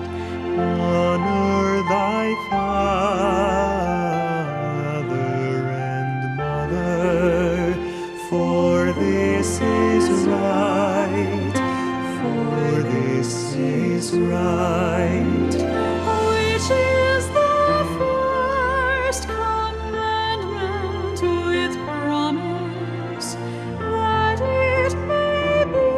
Honor thy father and mother, for this is right, for this is right. Which is the first commandment with promise, that it may be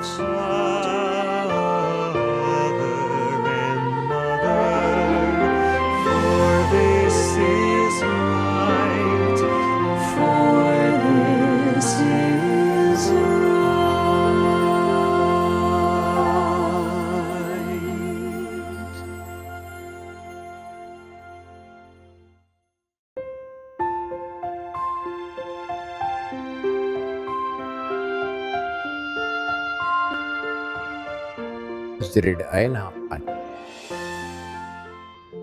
father and mother, for this is right, for this is right.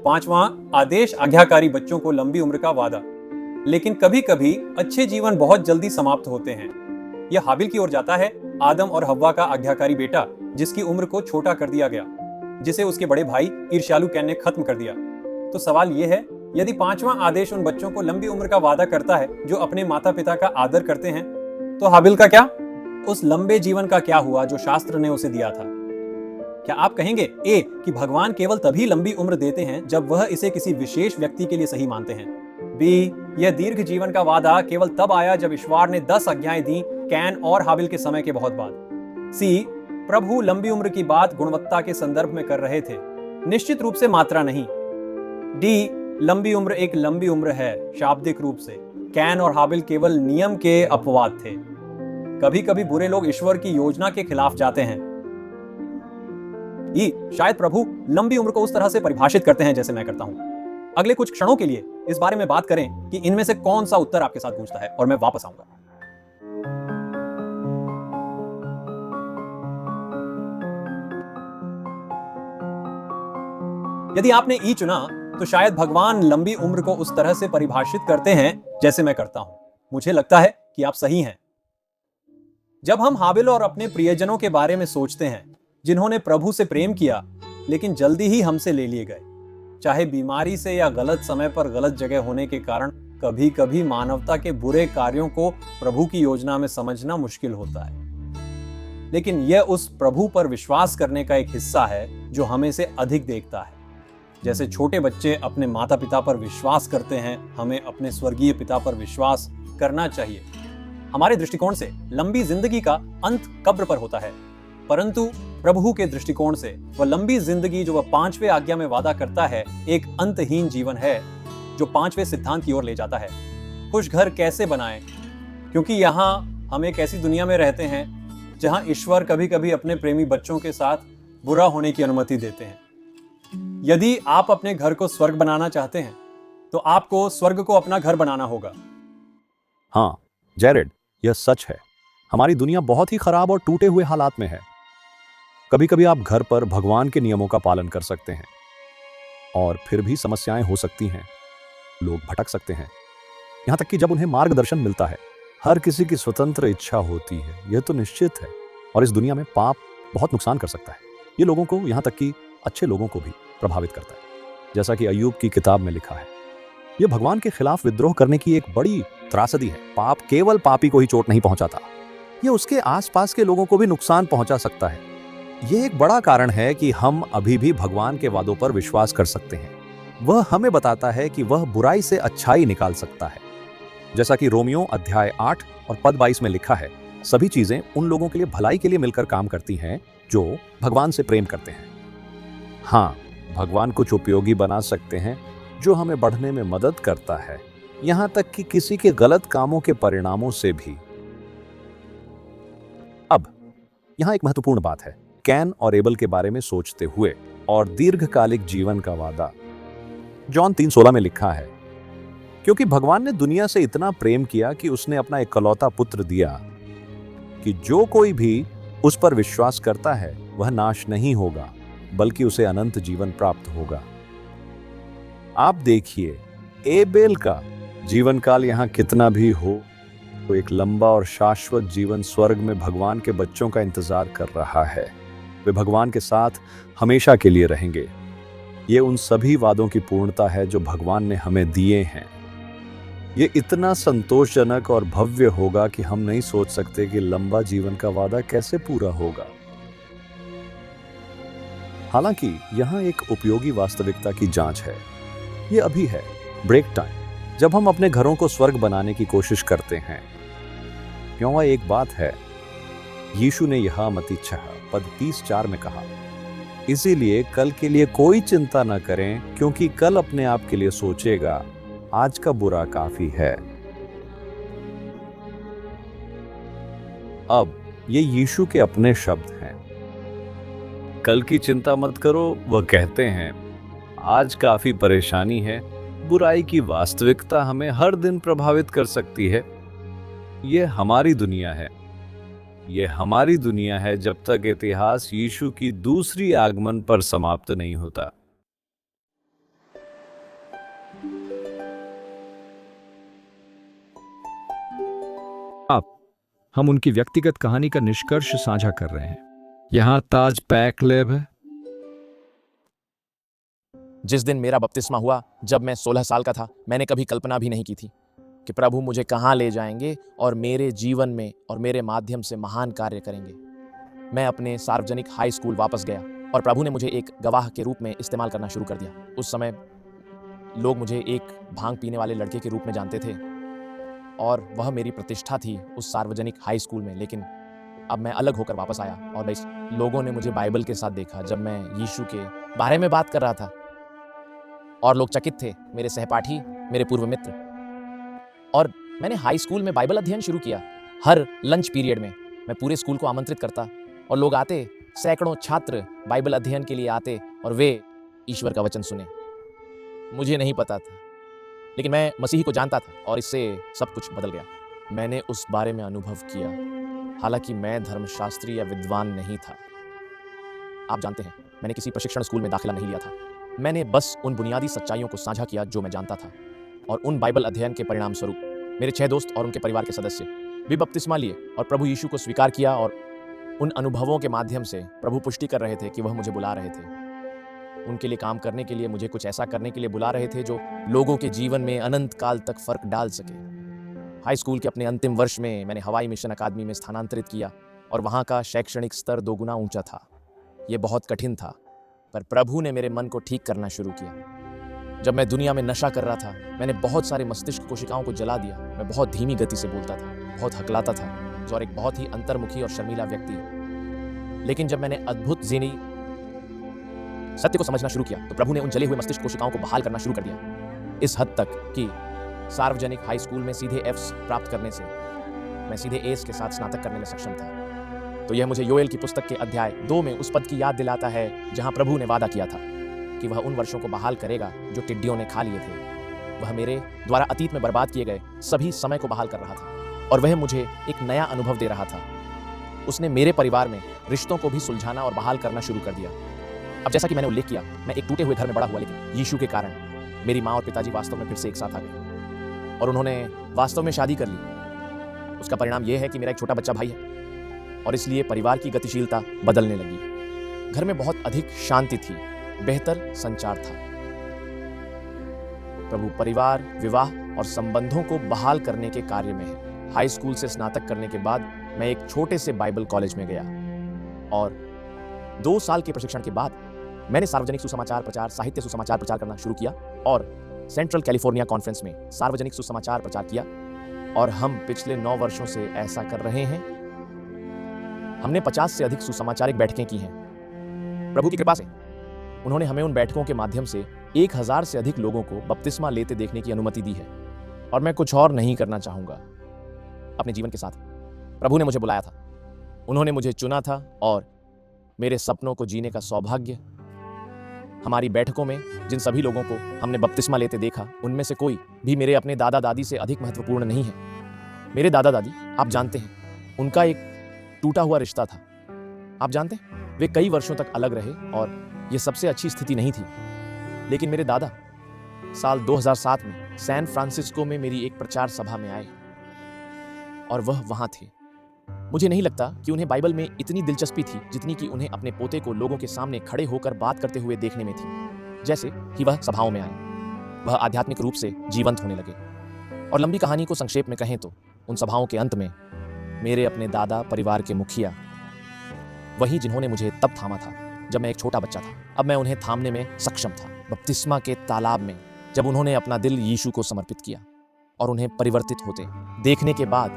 पांचवां आदेश आज्ञाकारी बच्चों को लंबी उम्र का वादा। लेकिन कभी कभी अच्छे जीवन बहुत जल्दी समाप्त होते हैं। यह हाबिल की ओर जाता है, आदम और हव्वा का आज्ञाकारी बेटा जिसकी उम्र को छोटा कर दिया गया, जिसे उसके बड़े भाई ईर्ष्यालु कैन ने खत्म कर दिया। तो सवाल यह है, यदि पांचवां आदेश उन बच्चों को लंबी उम्र का वादा करता है जो अपने माता पिता का आदर करते हैं, तो हाबिल का क्या? उस लंबे जीवन का क्या हुआ जो शास्त्र ने उसे दिया था? क्या आप कहेंगे ए कि भगवान केवल तभी लंबी उम्र देते हैं जब वह इसे किसी विशेष व्यक्ति के लिए सही मानते हैं? बी, यह दीर्घ जीवन का वादा केवल तब आया जब ईश्वर ने 10 आज्ञाएं दी कैन और हाबिल के समय के बहुत बाद। सी, प्रभु लंबी उम्र की बात गुणवत्ता के संदर्भ में कर रहे थे, निश्चित रूप से मात्रा नहीं। डी, लंबी उम्र एक लंबी उम्र है शाब्दिक रूप से। कैन और हाबिल केवल नियम के अपवाद थे। कभी कभी बुरे लोग ईश्वर की योजना के खिलाफ जाते हैं। ई, शायद प्रभु लंबी उम्र को उस तरह से परिभाषित करते हैं जैसे मैं करता हूं। अगले कुछ क्षणों के लिए इस बारे में बात करें कि इनमें से कौन सा उत्तर आपके साथ गूंजता है और मैं वापस आऊंगा। यदि आपने ई चुना तो शायद भगवान लंबी उम्र को उस तरह से परिभाषित करते हैं जैसे मैं करता हूं। मुझे लगता है कि आप सही हैं। जब हम हाबिल और अपने प्रियजनों के बारे में सोचते हैं जिन्होंने प्रभु से प्रेम किया लेकिन जल्दी ही हमसे ले लिए गए, चाहे बीमारी से या गलत समय पर गलत जगह होने के कारण, कभी कभी मानवता के बुरे कार्यों को प्रभु की योजना में समझना मुश्किल होता है। लेकिन यह उस प्रभु पर विश्वास करने का एक हिस्सा है जो हमें से अधिक देखता है। जैसे छोटे बच्चे अपने माता पिता पर विश्वास करते हैं, हमें अपने स्वर्गीय पिता पर विश्वास करना चाहिए। हमारे दृष्टिकोण से लंबी जिंदगी का अंत कब्र पर होता है, परंतु प्रभु के दृष्टिकोण से वह लंबी जिंदगी जो वह 5वें आज्ञा में वादा करता है एक अंतहीन जीवन है जो 5वें सिद्धांत की ओर ले जाता है। खुश घर कैसे बनाएं? क्योंकि यहाँ हम एक ऐसी दुनिया में रहते हैं जहाँ ईश्वर कभी कभी अपने प्रेमी बच्चों के साथ बुरा होने की अनुमति देते हैं। यदि आप अपने घर को स्वर्ग बनाना चाहते हैं तो आपको स्वर्ग को अपना घर बनाना होगा। हाँ जैरेड, यह सच है। हमारी दुनिया बहुत ही खराब और टूटे हुए हालात में है। कभी कभी आप घर पर भगवान के नियमों का पालन कर सकते हैं और फिर भी समस्याएं हो सकती हैं। लोग भटक सकते हैं, यहां तक कि जब उन्हें मार्गदर्शन मिलता है। हर किसी की स्वतंत्र इच्छा होती है, यह तो निश्चित है। और इस दुनिया में पाप बहुत नुकसान कर सकता है। ये लोगों को, यहां तक कि अच्छे लोगों को भी प्रभावित करता है। जैसा कि अय्यूब की किताब में लिखा है, यह भगवान के खिलाफ विद्रोह करने की एक बड़ी त्रासदी है। पाप केवल पापी को ही चोट नहीं पहुंचाता, यह उसके आसपास के लोगों को भी नुकसान पहुंचा सकता है। यह एक बड़ा कारण है कि हम अभी भी भगवान के वादों पर विश्वास कर सकते हैं। वह हमें बताता है कि वह बुराई से अच्छाई निकाल सकता है। जैसा कि रोमियो अध्याय 8 और पद 22 में लिखा है, सभी चीजें उन लोगों के लिए भलाई के लिए मिलकर काम करती हैं जो भगवान से प्रेम करते हैं। हाँ, भगवान कुछ उपयोगी बना सकते हैं जो हमें बढ़ने में मदद करता है, यहां तक कि किसी के गलत कामों के परिणामों से भी। अब यहां एक महत्वपूर्ण बात है, कैन और एबल के बारे में सोचते हुए और दीर्घकालिक जीवन का वादा। जॉन 3:16 में लिखा है, क्योंकि भगवान ने दुनिया से इतना प्रेम किया कि उसने अपना इकलौता पुत्र दिया कि जो कोई भी उस पर विश्वास करता है वह नाश नहीं होगा बल्कि उसे अनंत जीवन प्राप्त होगा। आप देखिए, एबेल का जीवन काल यहां कितना भी हो, तो एक लंबा और शाश्वत जीवन स्वर्ग में भगवान के बच्चों का इंतजार कर रहा है। वे भगवान के साथ हमेशा के लिए रहेंगे। ये उन सभी वादों की पूर्णता है जो भगवान ने हमें दिए हैं। ये इतना संतोषजनक और भव्य होगा कि हम नहीं सोच सकते कि लंबा जीवन का वादा कैसे पूरा होगा। हालांकि यहाँ एक उपयोगी वास्तविकता की जांच है। ये अभी है ब्रेक टाइम, जब हम अपने घरों को स्वर्ग बनाने की कोशिश करते हैं। क्यों, वह एक बात है, यीशु ने यह मत्ती 6 पद 30-4 में कहा, इसीलिए कल के लिए कोई चिंता न करें, क्योंकि कल अपने आप के लिए सोचेगा, आज का बुरा काफी है। अब ये यीशु के अपने शब्द हैं। कल की चिंता मत करो, वह कहते हैं, आज काफी परेशानी है। बुराई की वास्तविकता हमें हर दिन प्रभावित कर सकती है। ये हमारी दुनिया है। ये हमारी दुनिया है जब तक इतिहास यीशु की दूसरी आगमन पर समाप्त नहीं होता। अब हम उनकी व्यक्तिगत कहानी का निष्कर्ष साझा कर रहे हैं। यहां ताज पैकलेब है। जिस दिन मेरा बपतिस्मा हुआ, जब मैं 16 साल का था, मैंने कभी कल्पना भी नहीं की थी कि प्रभु मुझे कहाँ ले जाएंगे और मेरे जीवन में और मेरे माध्यम से महान कार्य करेंगे। मैं अपने सार्वजनिक हाई स्कूल वापस गया और प्रभु ने मुझे एक गवाह के रूप में इस्तेमाल करना शुरू कर दिया। उस समय लोग मुझे एक भांग पीने वाले लड़के के रूप में जानते थे और वह मेरी प्रतिष्ठा थी उस सार्वजनिक हाई स्कूल में। लेकिन अब मैं अलग होकर वापस आया और बस लोगों ने मुझे बाइबल के साथ देखा जब मैं यीशु के बारे में बात कर रहा था और लोग चकित थे, मेरे सहपाठी, मेरे पूर्व मित्र। और मैंने हाई स्कूल में बाइबल अध्ययन शुरू किया। हर लंच पीरियड में मैं पूरे स्कूल को आमंत्रित करता और लोग आते, सैकड़ों छात्र बाइबल अध्ययन के लिए आते और वे ईश्वर का वचन सुने। मुझे नहीं पता था, लेकिन मैं मसीह को जानता था और इससे सब कुछ बदल गया। मैंने उस बारे में अनुभव किया, हालांकि मैं धर्मशास्त्री या विद्वान नहीं था। आप जानते हैं, मैंने किसी प्रशिक्षण स्कूल में दाखिला नहीं लिया था। मैंने बस उन बुनियादी सच्चाइयों को साझा किया जो मैं जानता था। और उन बाइबल अध्ययन के परिणाम स्वरूप मेरे 6 दोस्त और उनके परिवार के सदस्य भी बपतिस्मा लिए और प्रभु यीशु को स्वीकार किया। और उन अनुभवों के माध्यम से प्रभु पुष्टि कर रहे थे कि वह मुझे बुला रहे थे। उनके लिए काम करने के लिए, मुझे कुछ ऐसा करने के लिए बुला रहे थे जो लोगों के जीवन में अनंत काल तक फर्क डाल सके। हाई स्कूल के अपने अंतिम वर्ष में मैंने हवाई मिशन अकादमी में स्थानांतरित किया और वहाँ का शैक्षणिक स्तर 2 गुना ऊंचा था। ये बहुत कठिन था, पर प्रभु ने मेरे मन को ठीक करना शुरू किया। जब मैं दुनिया में नशा कर रहा था, मैंने बहुत सारे मस्तिष्क कोशिकाओं को जला दिया। मैं बहुत धीमी गति से बोलता था, बहुत हकलाता था और एक बहुत ही अंतर्मुखी और शर्मीला व्यक्ति। लेकिन जब मैंने अद्भुत ज़िंदगी सत्य को समझना शुरू किया, तो प्रभु ने उन जले हुए मस्तिष्क कोशिकाओं को बहाल करना शुरू कर दिया। इस हद तक कि सार्वजनिक हाई स्कूल में सीधे Fs प्राप्त करने से मैं सीधे As के साथ स्नातक करने में सक्षम था। तो यह मुझे योएल की पुस्तक के अध्याय 2 में उस पद की याद दिलाता है जहां प्रभु ने वादा किया था कि वह उन वर्षों को बहाल करेगा जो टिड्डियों ने खा लिए थे। वह मेरे द्वारा अतीत में बर्बाद किए गए सभी समय को बहाल कर रहा था और वह मुझे एक नया अनुभव दे रहा था। उसने मेरे परिवार में रिश्तों को भी सुलझाना और बहाल करना शुरू कर दिया। अब जैसा कि मैंने उल्लेख किया, मैं एक टूटे हुए घर में बड़ा हुआ, लेकिन यीशु के कारण मेरी माँ और पिताजी वास्तव में फिर से एक साथ आ गए और उन्होंने वास्तव में शादी कर ली। उसका परिणाम यह है कि मेरा एक छोटा बच्चा भाई है और इसलिए परिवार की गतिशीलता बदलने लगी। घर में बहुत अधिक शांति थी, बेहतर संचार था। प्रभु परिवार, विवाह और संबंधों को बहाल करने के कार्य में है। हाई स्कूल से स्नातक करने के बाद मैं एक छोटे से बाइबल कॉलेज में गया और 2 साल के प्रशिक्षण के बाद मैंने सार्वजनिक सुसमाचार प्रचार, साहित्य सुसमाचार प्रचार करना शुरू किया और सेंट्रल कैलिफोर्निया कॉन्फ्रेंस में सार्वजनिक सुसमाचार प्रचार किया। और हम पिछले 9 वर्षों से ऐसा कर रहे हैं। हमने 50 से अधिक सुसमाचारिक बैठकें की हैं। प्रभु की कृपा से उन्होंने हमें उन बैठकों के माध्यम से 1000 से अधिक लोगों को बपतिस्मा लेते देखने की अनुमति दी है और मैं कुछ और नहीं करना चाहूंगा अपने जीवन के साथ। प्रभु ने मुझे बुलाया था, उन्होंने मुझे चुना था और मेरे सपनों को जीने का सौभाग्य। हमारी बैठकों में जिन सभी लोगों को हमने बपतिस्मा लेते देखा, उनमें से कोई भी मेरे अपने दादा दादी से अधिक महत्वपूर्ण नहीं है। मेरे दादा दादी, आप जानते हैं, उनका एक टूटा हुआ रिश्ता था। आप जानते हैं, वे कई वर्षों तक अलग रहे और यह सबसे अच्छी स्थिति नहीं थी। लेकिन मेरे दादा साल 2007 में सैन फ्रांसिस्को में मेरी एक प्रचार सभा में आए और वह वहां थे। मुझे नहीं लगता कि उन्हें बाइबल में इतनी दिलचस्पी थी जितनी कि उन्हें अपने पोते को लोगों के सामने खड़े होकर बात करते हुए देखने में थी। जैसे ही वह सभाओं में आए, वह आध्यात्मिक रूप से जीवंत होने लगे। और लंबी कहानी को संक्षेप में कहें तो उन सभाओं के अंत में मेरे अपने दादा, परिवार के मुखिया, वही जिन्होंने मुझे तब थामा था जब मैं एक छोटा बच्चा था, अब मैं उन्हें थामने में सक्षम था। बपतिस्मा के तालाब में जब उन्होंने अपना दिल यीशु को समर्पित किया और उन्हें परिवर्तित होते देखने के बाद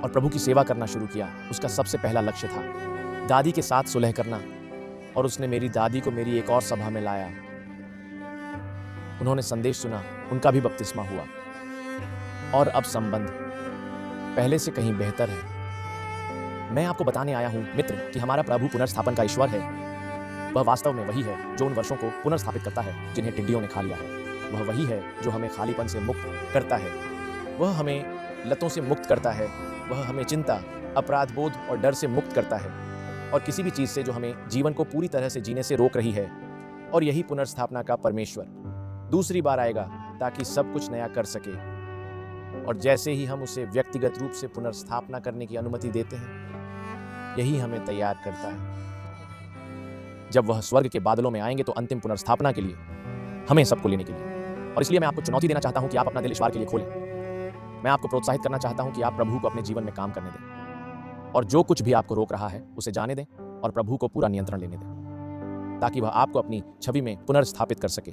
और प्रभु की सेवा करना शुरू किया, उसका सबसे पहला लक्ष्य था दादी के साथ सुलह करना। और उसने मेरी दादी को मेरी एक और सभा में लाया। उन्होंने संदेश सुना, उनका भी बपतिस्मा हुआ और अब संबंध पहले से कहीं बेहतर है। मैं आपको बताने आया हूं मित्र कि हमारा प्रभु पुनर्स्थापन का ईश्वर है। वह वास्तव में वही है जो उन वर्षों को पुनर्स्थापित करता है जिन्हें टिड्डियों ने खा लिया है। वह वही है जो हमें खालीपन से मुक्त करता है। वह हमें लतों से मुक्त करता है। वह हमें चिंता, अपराध बोध और डर से मुक्त करता है और किसी भी चीज़ से जो हमें जीवन को पूरी तरह से जीने से रोक रही है। और यही पुनर्स्थापना का परमेश्वर दूसरी बार आएगा ताकि सब कुछ नया कर सके। और जैसे ही हम उसे व्यक्तिगत रूप से पुनर्स्थापना करने की अनुमति देते हैं, यही हमें तैयार करता है। जब वह स्वर्ग के बादलों में आएंगे तो अंतिम पुनर्स्थापना के लिए हमें सबको लेने के लिए। और इसलिए मैं आपको चुनौती देना चाहता हूं कि आप अपना दिल ईश्वर के लिए खोलें। मैं आपको प्रोत्साहित करना चाहता हूं कि आप प्रभु को अपने जीवन में काम करने दें और जो कुछ भी आपको रोक रहा है उसे जाने दें और प्रभु को पूरा नियंत्रण लेने दें, ताकि वह आपको अपनी छवि में पुनर्स्थापित कर सके।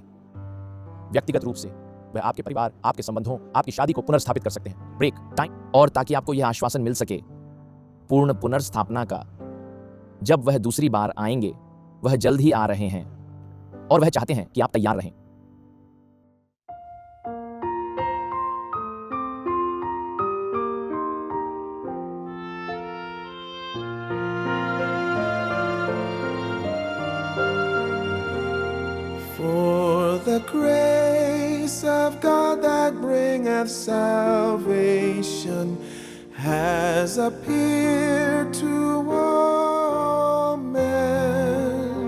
व्यक्तिगत रूप से वह आपके परिवार, आपके संबंधों, आपकी शादी को पुनर्स्थापित कर सकते हैं, ब्रेक टाइम। और ताकि आपको यह आश्वासन मिल सके पूर्ण पुनर्स्थापना का, जब वह दूसरी बार आएंगे। वह जल्द ही आ रहे हैं और वह चाहते हैं कि आप तैयार रहें। For the grace of God that bringeth salvation has appeared to all men,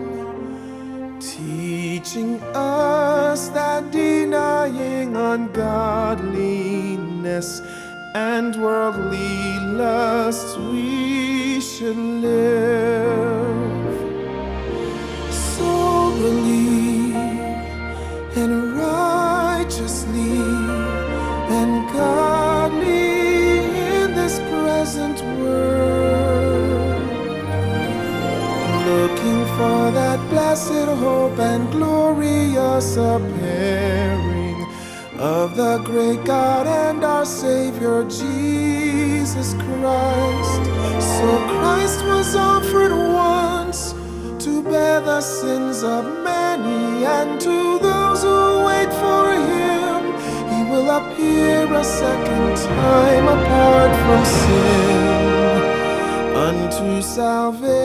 teaching us that denying ungodliness and worldly lusts we should live soberly and righteously and godly in this present world, looking for that blessed hope and glorious appearing of the great God and our Savior Jesus Christ. So Christ was offered once to bear the sins of many, and to those who wait for him he will appear a second time apart from sin unto salvation.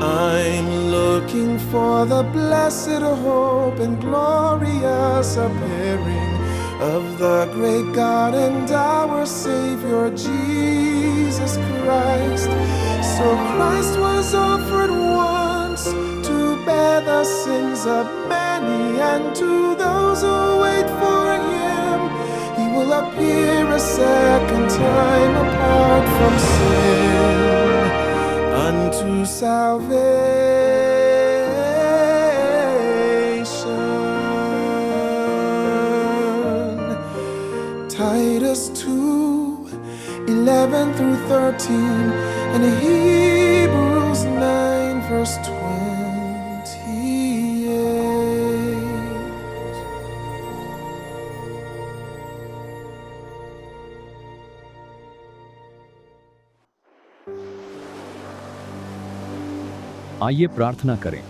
I'm looking for the blessed hope and glorious appearing of the great God and our Savior Jesus Christ. So Christ was offered once to bear the sins of many, and to those who wait for him he will appear a second time apart from sin unto salvation. Titus 2:11 through 13 and Hebrews 9 verse 28. आइए प्रार्थना करें।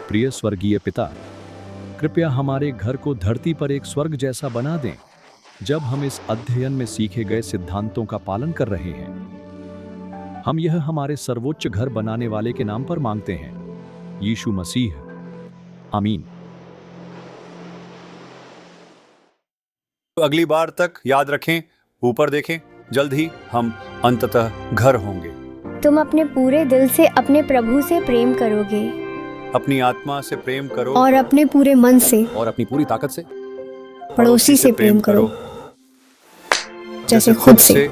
प्रिय स्वर्गीय पिता, कृपया हमारे घर को धरती पर एक स्वर्ग जैसा बना दें। जब हम इस अध्ययन में सीखे गए सिद्धांतों का पालन कर रहे हैं, हम यह हमारे सर्वोच्च घर बनाने वाले के नाम पर मांगते हैं, यीशु मसीह, आमीन। तो अगली बार तक याद रखें, ऊपर देखें, जल्द ही हम अंततः घर होंगे। तुम अपने पूरे दिल से अपने प्रभु से प्रेम करोगे, अपनी आत्मा से प्रेम करो और अपने पूरे मन से और अपनी पूरी ताकत से पड़ोसी से प्रेम करो जैसे खुद से।